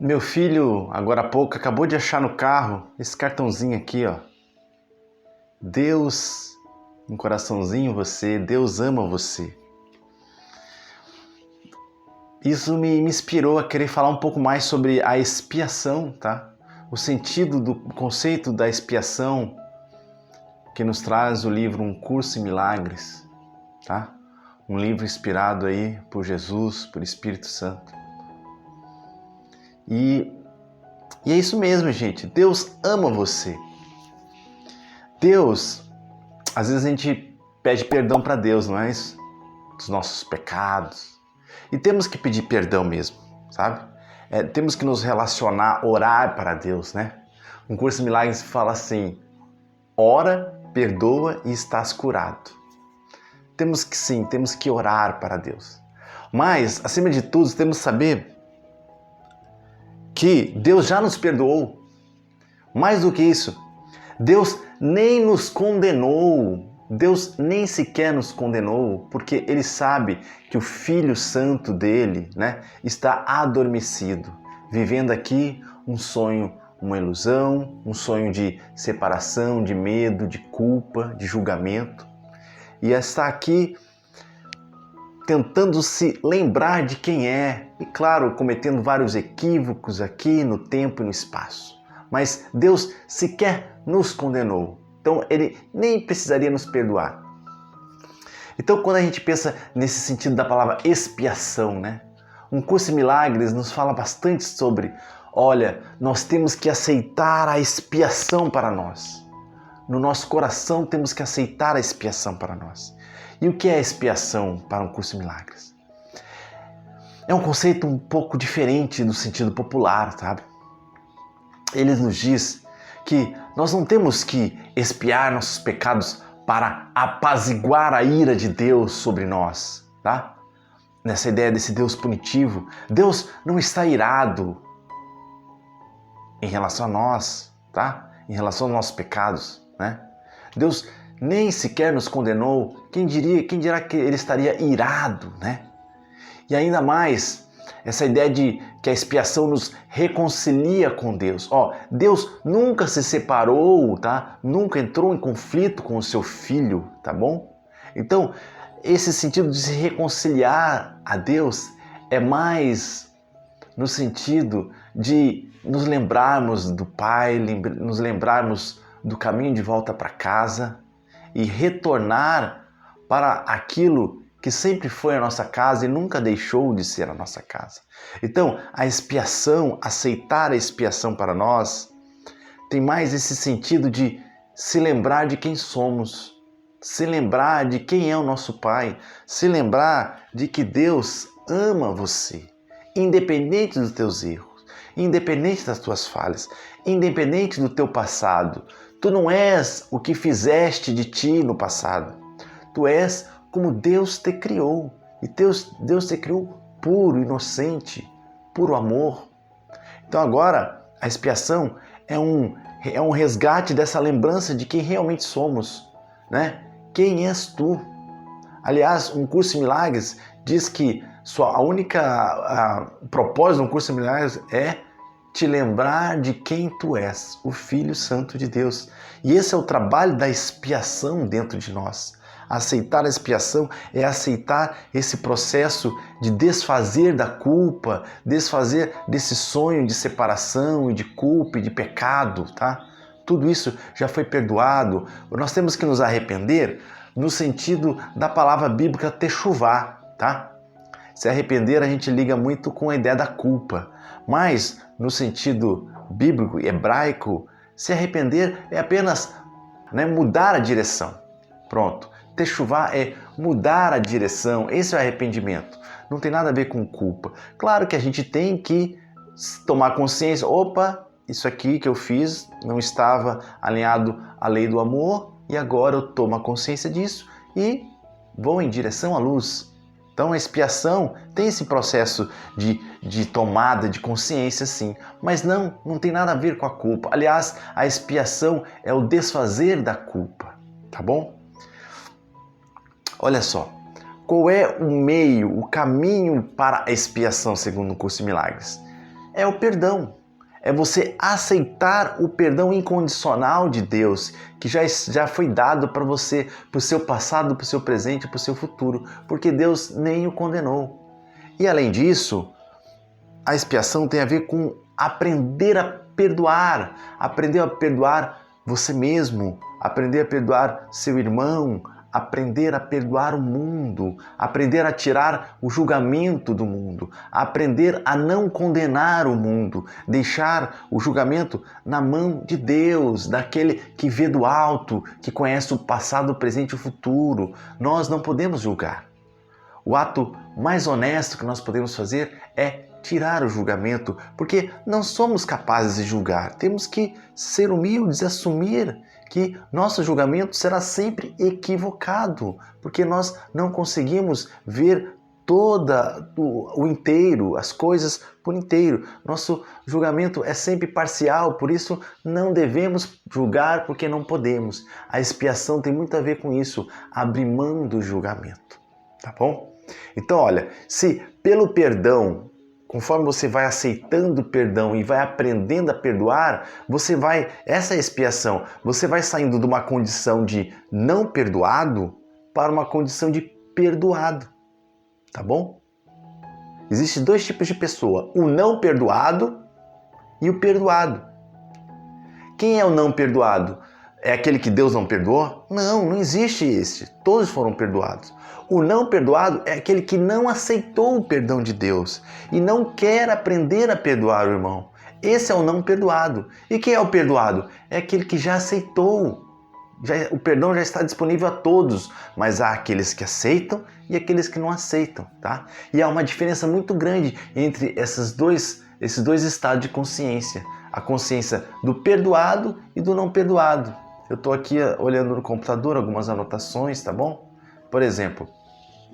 Meu filho, agora há pouco, acabou de achar no carro esse cartãozinho aqui, ó. Deus, um coraçãozinho você, Deus ama você. Isso me inspirou a querer falar um pouco mais sobre a expiação, tá? O sentido do conceito da expiação que nos traz o livro Um Curso em Milagres, tá? Um livro inspirado aí por Jesus, por Espírito Santo. E é isso mesmo, gente. Deus ama você. Deus, às vezes a gente pede perdão para Deus, não é isso? Dos nossos pecados. E temos que pedir perdão mesmo, sabe? Temos que nos relacionar, orar para Deus, né? Um Curso em Milagres fala assim: ora, perdoa e estás curado. Temos que orar para Deus. Mas, acima de tudo, temos que saber que Deus já nos perdoou. Mais do que isso, Deus nem nos condenou. Deus nem sequer nos condenou, porque Ele sabe que o Filho Santo dele, né, está adormecido, vivendo aqui um sonho, uma ilusão, um sonho de separação, de medo, de culpa, de julgamento. E está aqui tentando se lembrar de quem é, e claro, cometendo vários equívocos aqui no tempo e no espaço. Mas Deus sequer nos condenou. Então Ele nem precisaria nos perdoar. Então quando a gente pensa nesse sentido da palavra expiação, né? Um Curso em Milagres nos fala bastante sobre, olha, nós temos que aceitar a expiação para nós. No nosso coração temos que aceitar a expiação para nós. E o que é expiação para um Curso em Milagres? É um conceito um pouco diferente do sentido popular, sabe? Ele nos diz que nós não temos que expiar nossos pecados para apaziguar a ira de Deus sobre nós, tá? Nessa ideia desse Deus punitivo, Deus não está irado em relação a nós, tá? Em relação aos nossos pecados, né? Deus nem sequer nos condenou. Quem dirá que Ele estaria irado, né? E ainda mais, essa ideia de que a expiação nos reconcilia com Deus. Deus nunca se separou, tá? Nunca entrou em conflito com o seu filho, tá bom? Então, esse sentido de se reconciliar a Deus é mais no sentido de nos lembrarmos do Pai, nos lembrarmos do caminho de volta para casa e retornar para aquilo que sempre foi a nossa casa e nunca deixou de ser a nossa casa. Então, a expiação, aceitar a expiação para nós, tem mais esse sentido de se lembrar de quem somos, se lembrar de quem é o nosso Pai, se lembrar de que Deus ama você, independente dos teus erros, independente das tuas falhas, independente do teu passado. Tu não és o que fizeste de ti no passado. Tu és como Deus te criou. E Deus te criou puro, inocente, puro amor. Então agora a expiação é um resgate dessa lembrança de quem realmente somos, né? Quem és tu? Aliás, um Curso em Milagres diz que o propósito de um Curso em Milagres é te lembrar de quem tu és, o Filho Santo de Deus. E esse é o trabalho da expiação dentro de nós. Aceitar a expiação é aceitar esse processo de desfazer da culpa, desfazer desse sonho de separação e de culpa e de pecado, tá? Tudo isso já foi perdoado. Nós temos que nos arrepender no sentido da palavra bíblica techuvá, tá? Se arrepender, a gente liga muito com a ideia da culpa. Mas, no sentido bíblico e hebraico, se arrepender é apenas mudar a direção. Pronto. Techuvá é mudar a direção. Esse é o arrependimento. Não tem nada a ver com culpa. Claro que a gente tem que tomar consciência. Opa, isso aqui que eu fiz não estava alinhado à lei do amor e agora eu tomo a consciência disso e vou em direção à luz. Então a expiação tem esse processo de tomada de consciência, sim, mas não tem nada a ver com a culpa. Aliás, a expiação é o desfazer da culpa, tá bom? Olha só, qual é o meio, o caminho para a expiação segundo o Curso em Milagres? é o perdão. É você aceitar o perdão incondicional de Deus, que já foi dado para você, para o seu passado, para o seu presente, para o seu futuro, porque Deus nem o condenou. E além disso, a expiação tem a ver com aprender a perdoar você mesmo, aprender a perdoar seu irmão, aprender a perdoar o mundo, aprender a tirar o julgamento do mundo, aprender a não condenar o mundo, deixar o julgamento na mão de Deus, daquele que vê do alto, que conhece o passado, o presente e o futuro. Nós não podemos julgar. O ato mais honesto que nós podemos fazer é tirar o julgamento, porque não somos capazes de julgar. Temos que ser humildes e assumir que nosso julgamento será sempre equivocado, porque nós não conseguimos ver o inteiro, as coisas por inteiro. Nosso julgamento é sempre parcial, por isso não devemos julgar porque não podemos. A expiação tem muito a ver com isso, abrir mão do julgamento, tá bom? Então, olha, se pelo perdão, conforme você vai aceitando o perdão e vai aprendendo a perdoar, essa expiação, você vai saindo de uma condição de não perdoado para uma condição de perdoado, tá bom? Existem dois tipos de pessoa, o não perdoado e o perdoado. Quem é o não perdoado? É aquele que Deus não perdoou? Não, não existe esse. Todos foram perdoados. O não perdoado é aquele que não aceitou o perdão de Deus e não quer aprender a perdoar o irmão. Esse é o não perdoado. E quem é o perdoado? É aquele que já aceitou. O perdão já está disponível a todos, mas há aqueles que aceitam e aqueles que não aceitam, tá? E há uma diferença muito grande entre esses dois estados de consciência. A consciência do perdoado e do não perdoado. Eu estou aqui olhando no computador algumas anotações, tá bom? Por exemplo,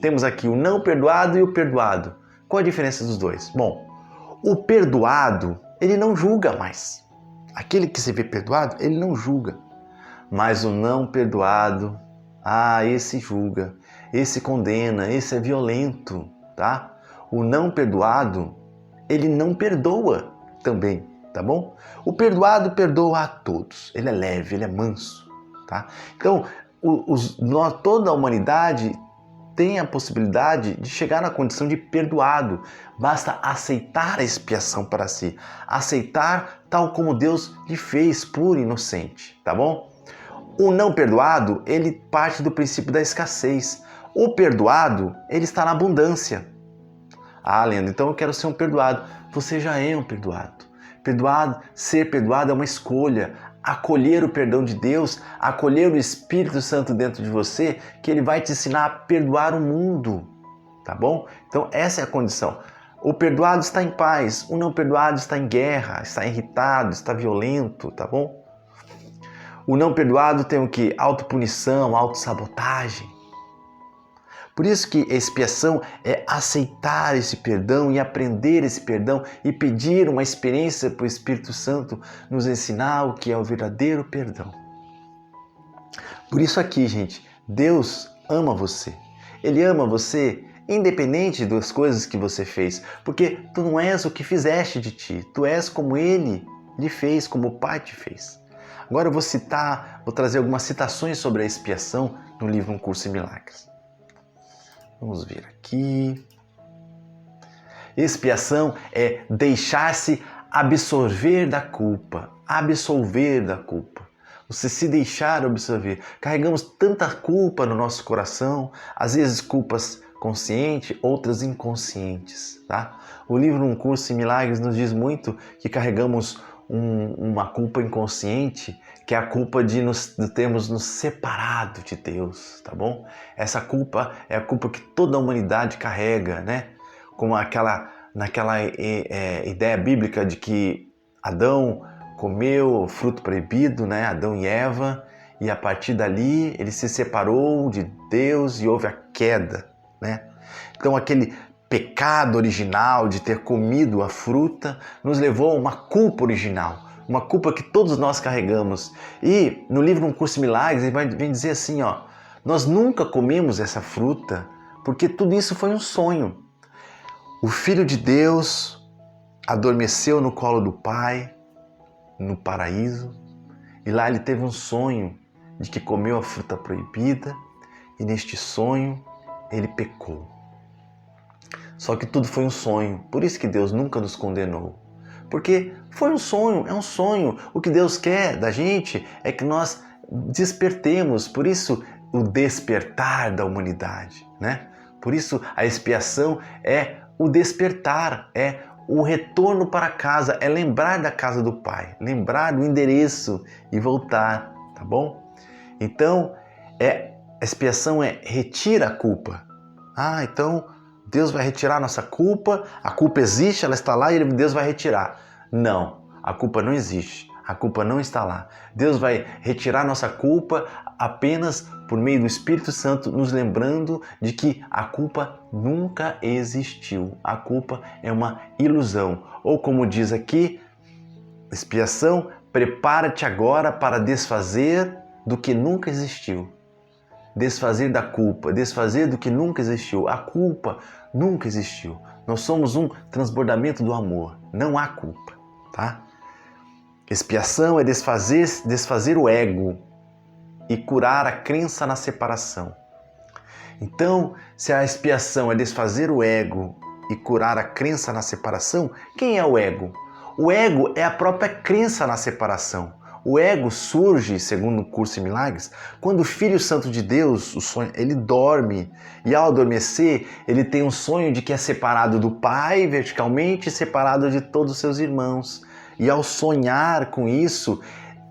temos aqui o não perdoado e o perdoado. Qual a diferença dos dois? Bom, o perdoado, ele não julga mais. Aquele que se vê perdoado, ele não julga. Mas o não perdoado, esse julga, esse condena, esse é violento, tá? O não perdoado, ele não perdoa também, tá bom? O perdoado perdoa a todos, ele é leve, ele é manso, tá? Então, toda a humanidade tem a possibilidade de chegar na condição de perdoado. Basta aceitar a expiação para si, aceitar tal como Deus lhe fez, puro e inocente, tá bom? O não perdoado, ele parte do princípio da escassez. O perdoado, ele está na abundância. Leandro, então eu quero ser um perdoado. Você já é um perdoado. Ser perdoado é uma escolha. Acolher o perdão de Deus, acolher o Espírito Santo dentro de você, que ele vai te ensinar a perdoar o mundo, tá bom? Então essa é a condição. O perdoado está em paz, o não perdoado está em guerra, está irritado, está violento, tá bom? O não perdoado tem o quê? Autopunição, autossabotagem. Por isso que a expiação é aceitar esse perdão e aprender esse perdão e pedir uma experiência para o Espírito Santo nos ensinar o que é o verdadeiro perdão. Por isso aqui, gente, Deus ama você. Ele ama você independente das coisas que você fez, porque tu não és o que fizeste de ti, tu és como Ele lhe fez, como o Pai te fez. Agora eu vou trazer algumas citações sobre a expiação no livro Um Curso em Milagres. Vamos ver aqui. Expiação é deixar-se absorver da culpa, absolver da culpa. Você se deixar absorver. Carregamos tanta culpa no nosso coração, às vezes culpas conscientes, outras inconscientes, tá? O livro Um Curso em Milagres nos diz muito que carregamos uma culpa inconsciente, que é a culpa de termos nos separado de Deus, tá bom? Essa culpa é a culpa que toda a humanidade carrega, né? Como naquela ideia bíblica de que Adão comeu o fruto proibido, né? Adão e Eva, e a partir dali ele se separou de Deus e houve a queda, né? Então aquele pecado original de ter comido a fruta nos levou a uma culpa original, uma culpa que todos nós carregamos. E no livro Um Curso em Milagres ele vem dizer assim, nós nunca comemos essa fruta porque tudo isso foi um sonho. O Filho de Deus adormeceu no colo do Pai, no paraíso, e lá ele teve um sonho de que comeu a fruta proibida, e neste sonho ele pecou. Só que tudo foi um sonho, por isso que Deus nunca nos condenou. Porque foi um sonho, é um sonho. O que Deus quer da gente é que nós despertemos, por isso o despertar da humanidade, né? Por isso a expiação é o despertar, é o retorno para casa, é lembrar da casa do Pai, lembrar do endereço e voltar, tá bom? Então, a expiação retira a culpa. Então Deus vai retirar a nossa culpa, a culpa existe, ela está lá e Deus vai retirar. Não, a culpa não existe, a culpa não está lá. Deus vai retirar a nossa culpa apenas por meio do Espírito Santo, nos lembrando de que a culpa nunca existiu. A culpa é uma ilusão. Ou como diz aqui, expiação, prepara-te agora para desfazer do que nunca existiu. Desfazer da culpa, desfazer do que nunca existiu. A culpa nunca existiu. Nós somos um transbordamento do amor, não há culpa, tá? Expiação é desfazer o ego e curar a crença na separação. Então, se a expiação é desfazer o ego e curar a crença na separação, quem é o ego? O ego é a própria crença na separação. O ego surge, segundo o curso em milagres, quando o Filho Santo de Deus, o sonho, ele dorme. E ao adormecer, ele tem um sonho de que é separado do Pai verticalmente e separado de todos os seus irmãos. E ao sonhar com isso,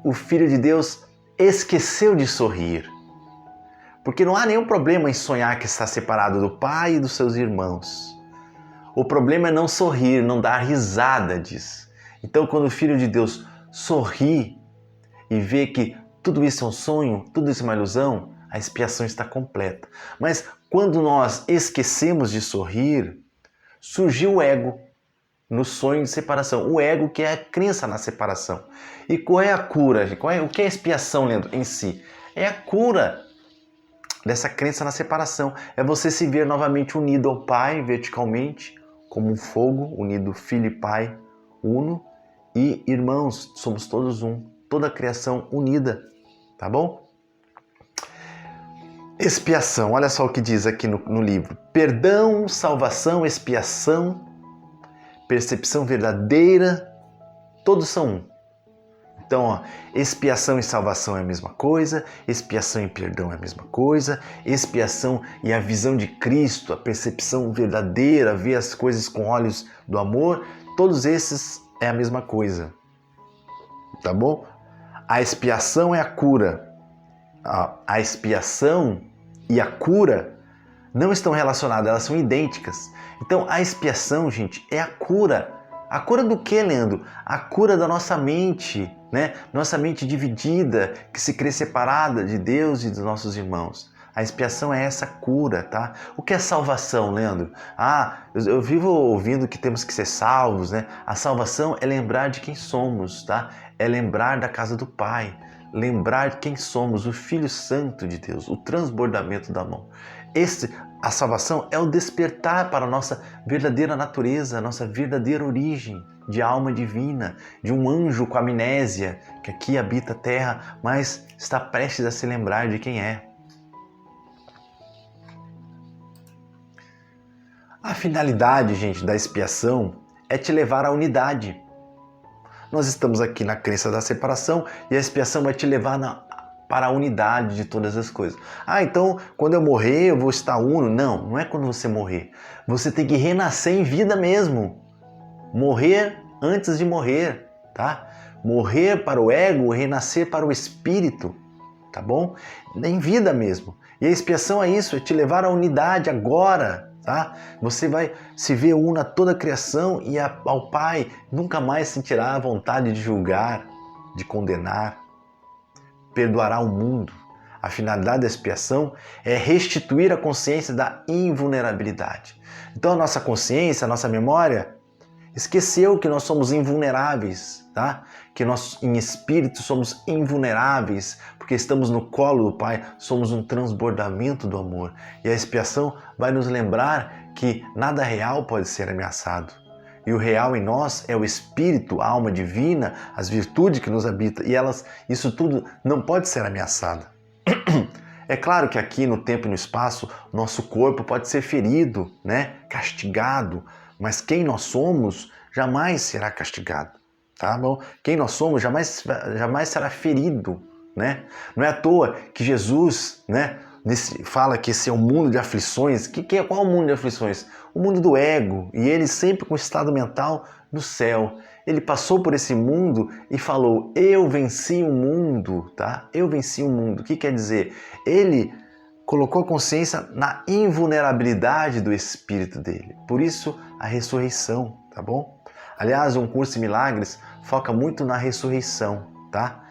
o Filho de Deus esqueceu de sorrir. Porque não há nenhum problema em sonhar que está separado do Pai e dos seus irmãos. O problema é não sorrir, não dar risada disso. Então, quando o Filho de Deus sorri, e vê que tudo isso é um sonho, tudo isso é uma ilusão, a expiação está completa. Mas quando nós esquecemos de sorrir, surgiu o ego no sonho de separação. O ego que é a crença na separação. E qual é a cura? O que é a expiação, Leandro, em si? É a cura dessa crença na separação. É você se ver novamente unido ao Pai verticalmente, como um fogo, unido Filho e Pai, uno, e irmãos, somos todos um. Toda a criação unida, tá bom? Expiação, olha só o que diz aqui no livro. Perdão, salvação, expiação, percepção verdadeira, todos são um. Então, expiação e salvação é a mesma coisa, expiação e perdão é a mesma coisa, expiação e a visão de Cristo, a percepção verdadeira, ver as coisas com olhos do amor, todos esses é a mesma coisa, tá bom? A expiação é a cura. A expiação e a cura não estão relacionadas, elas são idênticas. Então, a expiação, gente, é a cura. A cura do que, Leandro? A cura da nossa mente, né? Nossa mente dividida, que se crê separada de Deus e dos nossos irmãos. A expiação é essa cura, tá? O que é salvação, Leandro? Eu vivo ouvindo que temos que ser salvos, né? A salvação é lembrar de quem somos, tá? É lembrar da casa do Pai, lembrar quem somos, o Filho Santo de Deus, o transbordamento da mão. A salvação é o despertar para a nossa verdadeira natureza, a nossa verdadeira origem de alma divina, de um anjo com amnésia que aqui habita a terra, mas está prestes a se lembrar de quem é. A finalidade, gente, da expiação é te levar à unidade. Nós estamos aqui na crença da separação e a expiação vai te levar para a unidade de todas as coisas. Então quando eu morrer eu vou estar uno. Não, não é quando você morrer. Você tem que renascer em vida mesmo. Morrer antes de morrer, tá? Morrer para o ego, renascer para o espírito, tá bom? Em vida mesmo. E a expiação é isso, é te levar à unidade agora. Tá? Você vai se ver uno a toda a criação e ao Pai nunca mais sentirá a vontade de julgar, de condenar. Perdoará o mundo. A finalidade da expiação é restituir a consciência da invulnerabilidade. Então a nossa consciência, a nossa memória, esqueceu que nós somos invulneráveis, tá? Que nós em espírito somos invulneráveis, porque estamos no colo do Pai, somos um transbordamento do amor. E a expiação vai nos lembrar que nada real pode ser ameaçado. E o real em nós é o Espírito, a alma divina, as virtudes que nos habitam. E isso tudo não pode ser ameaçado. É claro que aqui no tempo e no espaço, nosso corpo pode ser ferido, né? Castigado, mas quem nós somos jamais será castigado, tá bom? Quem nós somos jamais será ferido, né? Não é à toa que Jesus, né, fala que esse é um mundo de aflições. Qual é o mundo de aflições? O mundo do ego, e ele sempre com estado mental no céu. Ele passou por esse mundo e falou: eu venci o mundo, tá? Eu venci o mundo. O que quer dizer? Ele colocou a consciência na invulnerabilidade do espírito dele. Por isso, a ressurreição, tá bom? Aliás, um curso de milagres foca muito na ressurreição, tá?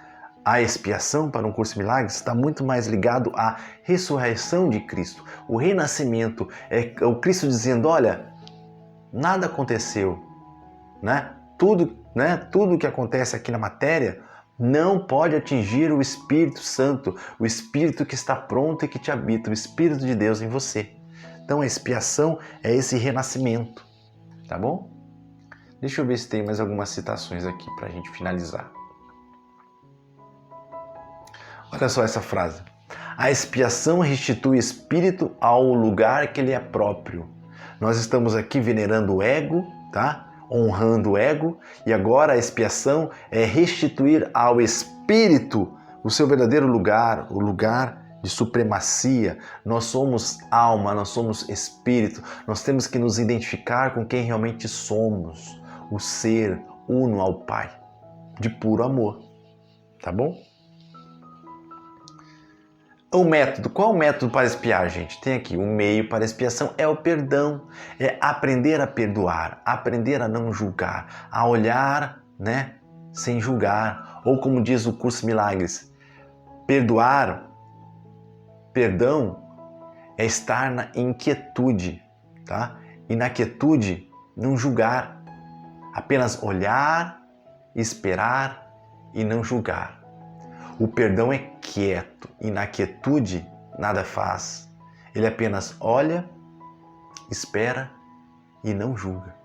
A expiação para um curso de milagres está muito mais ligado à ressurreição de Cristo. O renascimento é o Cristo dizendo: olha, nada aconteceu, né? Tudo que acontece aqui na matéria não pode atingir o Espírito Santo, o Espírito que está pronto e que te habita, o Espírito de Deus em você. Então a expiação é esse renascimento, tá bom? Deixa eu ver se tem mais algumas citações aqui para a gente finalizar. Olha só essa frase. A expiação restitui o espírito ao lugar que lhe é próprio. Nós estamos aqui venerando o ego, tá? Honrando o ego, e agora a expiação é restituir ao espírito o seu verdadeiro lugar, o lugar de supremacia. Nós somos alma, nós somos espírito, nós temos que nos identificar com quem realmente somos, o ser uno ao Pai, de puro amor, tá bom? O método, qual é o método para expiar, gente? Tem aqui, o meio para a expiação é o perdão, é aprender a perdoar, aprender a não julgar, a olhar, né, sem julgar, ou como diz o curso Milagres, perdão é estar na inquietude, tá? E na quietude, não julgar, apenas olhar, esperar e não julgar. O perdão é quieto e na quietude nada faz. Ele apenas olha, espera e não julga.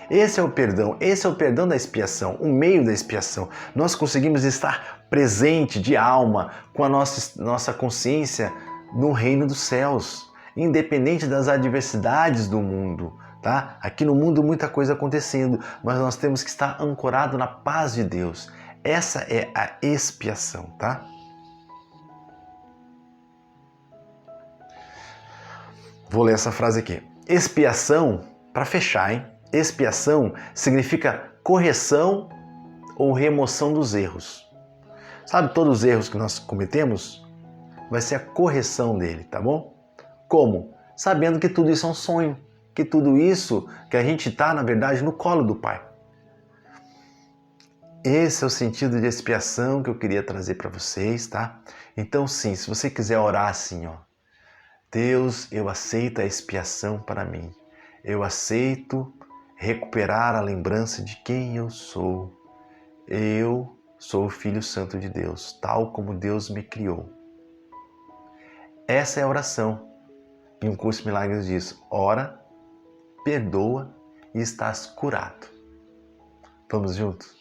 Esse é o perdão da expiação, o meio da expiação. Nós conseguimos estar presente de alma com a nossa consciência no reino dos céus, independente das adversidades do mundo. Tá? Aqui no mundo muita coisa acontecendo, mas nós temos que estar ancorado na paz de Deus. Essa é a expiação, tá? Vou ler essa frase aqui. Expiação, para fechar, hein? Expiação significa correção ou remoção dos erros. Sabe, todos os erros que nós cometemos, vai ser a correção dele, tá bom? Como? Sabendo que tudo isso é um sonho, que tudo isso, que a gente está, na verdade, no colo do Pai. Esse é o sentido de expiação que eu queria trazer para vocês, tá? Então sim, se você quiser orar assim, ó. Deus, eu aceito a expiação para mim. Eu aceito recuperar a lembrança de quem eu sou. Eu sou o Filho Santo de Deus, tal como Deus me criou. Essa é a oração. E um curso de milagres diz: ora, perdoa e estás curado. Vamos juntos?